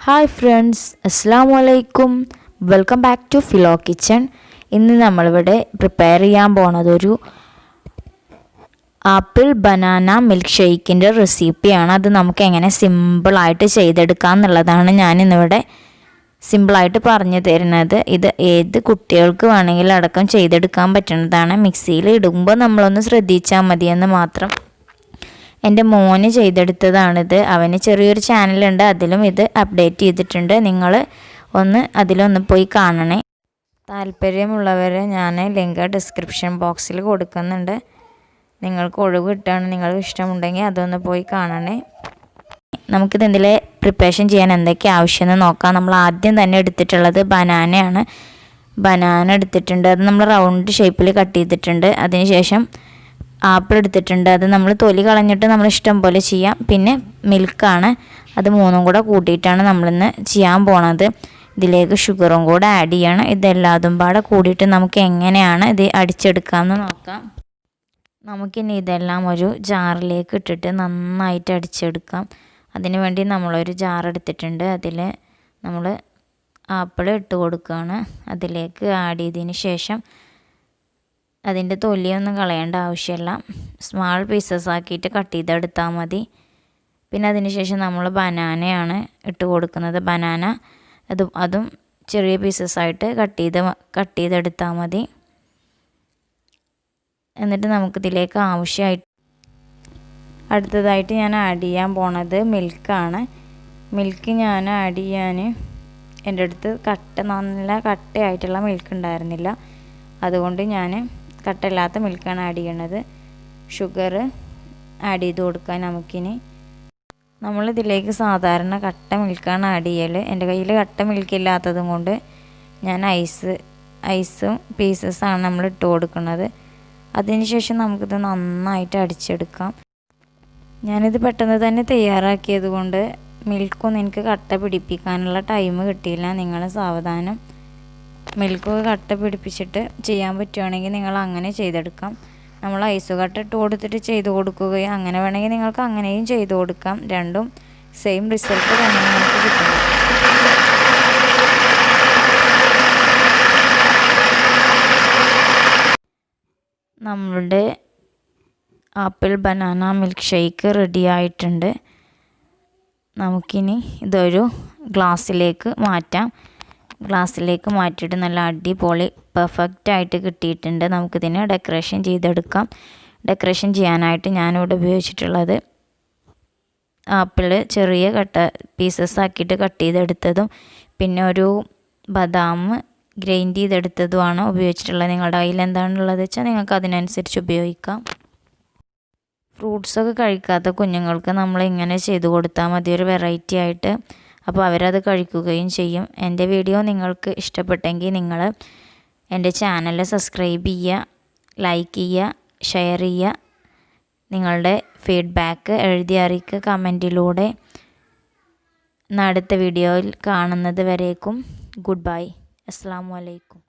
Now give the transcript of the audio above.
Hi friends, അസ്സലാമു അലൈക്കും. Welcome back to Filo kitchen. ഇന്ന് നമ്മളിവിടെ പ്രിപ്പയർ ചെയ്യാൻ പോണത് ഒരു ആപ്പിൾ ബനാന മിൽക്ക് ഷേക്കിൻ്റെ റെസിപ്പിയാണ്. അത് നമുക്ക് എങ്ങനെ സിമ്പിളായിട്ട് ചെയ്തെടുക്കാം എന്നുള്ളതാണ് ഞാനിന്നിവിടെ സിമ്പിളായിട്ട് പറഞ്ഞു തരുന്നത്. ഇത് ഏത് കുട്ടികൾക്ക് വേണമെങ്കിലും അടക്കം ചെയ്തെടുക്കാൻ പറ്റുന്നതാണ്. മിക്സിയിൽ ഇടുമ്പോൾ നമ്മളൊന്ന് ശ്രദ്ധിച്ചാൽ മതിയെന്ന് മാത്രം. എൻ്റെ മോന് ചെയ്തെടുത്തതാണിത്. അവന് ചെറിയൊരു ചാനലുണ്ട്, അതിലും ഇത് അപ്ഡേറ്റ് ചെയ്തിട്ടുണ്ട്. നിങ്ങൾ അതിലൊന്ന് പോയി കാണണേ. താല്പര്യമുള്ളവരെ ഞാൻ ലിങ്ക് ഡിസ്ക്രിപ്ഷൻ ബോക്സിൽ കൊടുക്കുന്നുണ്ട്. നിങ്ങൾക്ക് ഒഴിവ് കിട്ടുകയാണ്, നിങ്ങൾക്ക് ഇഷ്ടമുണ്ടെങ്കിൽ അതൊന്ന് പോയി കാണണേ. നമുക്കിതിൽ പ്രിപ്പറേഷൻ ചെയ്യാൻ എന്തൊക്കെ ആവശ്യമെന്ന് നോക്കാം. നമ്മൾ ആദ്യം തന്നെ എടുത്തിട്ടുള്ളത് ബനാനയാണ്. ബനാന എടുത്തിട്ടുണ്ട്, അത് നമ്മൾ റൗണ്ട് ഷേപ്പിൽ കട്ട് ചെയ്തിട്ടുണ്ട്. അതിനുശേഷം ആപ്പിൾ എടുത്തിട്ടുണ്ട്, അത് നമ്മൾ തൊലി കളഞ്ഞിട്ട് നമ്മൾ ഇഷ്ടം പോലെ ചെയ്യാം. പിന്നെ മിൽക്കാണ്, അത് മൂന്നും കൂടെ കൂട്ടിയിട്ടാണ് നമ്മളിന്ന് ചെയ്യാൻ പോണത്. ഇതിലേക്ക് ഷുഗറും കൂടെ ആഡ് ചെയ്യണം. ഇതെല്ലാതും പാടെ കൂടിയിട്ട് നമുക്ക് എങ്ങനെയാണ് ഇത് അടിച്ചെടുക്കാമെന്ന് നോക്കാം. നമുക്കിനി ഇതെല്ലാം ഒരു ജാറിലേക്ക് ഇട്ടിട്ട് നന്നായിട്ട് അടിച്ചെടുക്കാം. അതിന് വേണ്ടി നമ്മളൊരു ജാർ എടുത്തിട്ടുണ്ട്. അതിൽ നമ്മൾ ആപ്പിൾ ഇട്ട് കൊടുക്കുകയാണ്. അതിലേക്ക് ആഡ് ചെയ്തതിന് ശേഷം അതിൻ്റെ തൊലിയൊന്നും കളയേണ്ട ആവശ്യമില്ല. സ്മാൾ പീസസ് ആക്കിയിട്ട് കട്ട് ചെയ്തെടുത്താൽ മതി. പിന്നെ അതിന് ശേഷം നമ്മൾ ബനാനയാണ് ഇട്ട് കൊടുക്കുന്നത്. ബനാന അതും ചെറിയ പീസസായിട്ട് കട്ട് ചെയ്തെടുത്താൽ മതി. എന്നിട്ട് നമുക്കിതിലേക്ക് ആവശ്യമായിട്ട് അടുത്തതായിട്ട് ഞാൻ ആഡ് ചെയ്യാൻ പോണത് മിൽക്കാണ്. മിൽക്ക് ഞാൻ ആഡ് ചെയ്യാൻ എൻ്റെ അടുത്ത് നല്ല കട്ടയായിട്ടുള്ള മിൽക്ക് ഉണ്ടായിരുന്നില്ല. അതുകൊണ്ട് ഞാൻ കട്ടയില്ലാത്ത മിൽക്കാണ് ആഡ് ചെയ്യണത്. ഷുഗർ ആഡ് ചെയ്ത് കൊടുക്കാൻ നമുക്കിനി നമ്മളിതിലേക്ക് സാധാരണ കട്ട മിൽക്കാണ് ആഡ് ചെയ്യൽ. എൻ്റെ കയ്യിൽ കട്ട മിൽക്ക് ഇല്ലാത്തതും കൊണ്ട് ഞാൻ ഐസും പീസസാണ് നമ്മൾ ഇട്ട് കൊടുക്കുന്നത്. അതിനുശേഷം നമുക്കിത് നന്നായിട്ട് അടിച്ചെടുക്കാം. ഞാനിത് പെട്ടെന്ന് തന്നെ തയ്യാറാക്കിയത് കൊണ്ട് മിൽക്കൊന്നും എനിക്ക് കട്ട പിടിപ്പിക്കാനുള്ള ടൈം കിട്ടിയില്ല. നിങ്ങൾ സാവധാനം മിൽക്കൊക്കെ കട്ട പിടിപ്പിച്ചിട്ട് ചെയ്യാൻ പറ്റുകയാണെങ്കിൽ നിങ്ങൾ അങ്ങനെ ചെയ്തെടുക്കാം. നമ്മൾ ഐസ് കട്ട ഇട്ട് കൊടുത്തിട്ട് ചെയ്ത് കൊടുക്കുകയും അങ്ങനെ വേണമെങ്കിൽ നിങ്ങൾക്ക് അങ്ങനെയും ചെയ്ത് കൊടുക്കാം. രണ്ടും സെയിം റിസൾട്ട് തന്നെ നമുക്ക് കിട്ടും. നമ്മളുടെ apple banana milk shake ready ആയിട്ടുണ്ട്. നമുക്കിനി ഇതൊരു ഗ്ലാസ്സിലേക്ക് മാറ്റിയിട്ട് നല്ല അടിപൊളി പെർഫെക്റ്റായിട്ട് കിട്ടിയിട്ടുണ്ട്. നമുക്കിതിനെ ഡെക്കറേഷൻ ചെയ്തെടുക്കാം. ഡെക്കറേഷൻ ചെയ്യാനായിട്ട് ഞാനിവിടെ ഉപയോഗിച്ചിട്ടുള്ളത് ആപ്പിൾ ചെറിയ പീസസ് ആക്കിയിട്ട് കട്ട് ചെയ്തെടുത്തതും പിന്നെ ഒരു ബദാം ഗ്രൈൻഡ് ചെയ്തെടുത്തതുമാണ് ഉപയോഗിച്ചിട്ടുള്ളത്. നിങ്ങളുടെ കയ്യിൽ എന്താണുള്ളത് വെച്ചാൽ നിങ്ങൾക്ക് അതിനനുസരിച്ച് ഉപയോഗിക്കാം. ഫ്രൂട്ട്സൊക്കെ കഴിക്കാത്ത കുഞ്ഞുങ്ങൾക്ക് നമ്മൾ ഇങ്ങനെ ചെയ്ത് കൊടുത്താൽ മതി, ഒരു വെറൈറ്റി ആയിട്ട്. അപ്പോൾ അവരത് കഴിക്കുകയും ചെയ്യും. എൻ്റെ വീഡിയോ നിങ്ങൾക്ക് ഇഷ്ടപ്പെട്ടെങ്കിൽ നിങ്ങൾ എൻ്റെ ചാനൽ സബ്സ്ക്രൈബ് ചെയ്യുക, ലൈക്ക് ചെയ്യുക, ഷെയർ ചെയ്യുക. നിങ്ങളുടെ ഫീഡ്ബാക്ക് എഴുതി അറിയിക്കുക കമൻറ്റിലൂടെ. അടുത്ത വീഡിയോയിൽ കാണുന്നത് വരേക്കും ഗുഡ് ബൈ. അസ്സലാമു അലൈക്കും.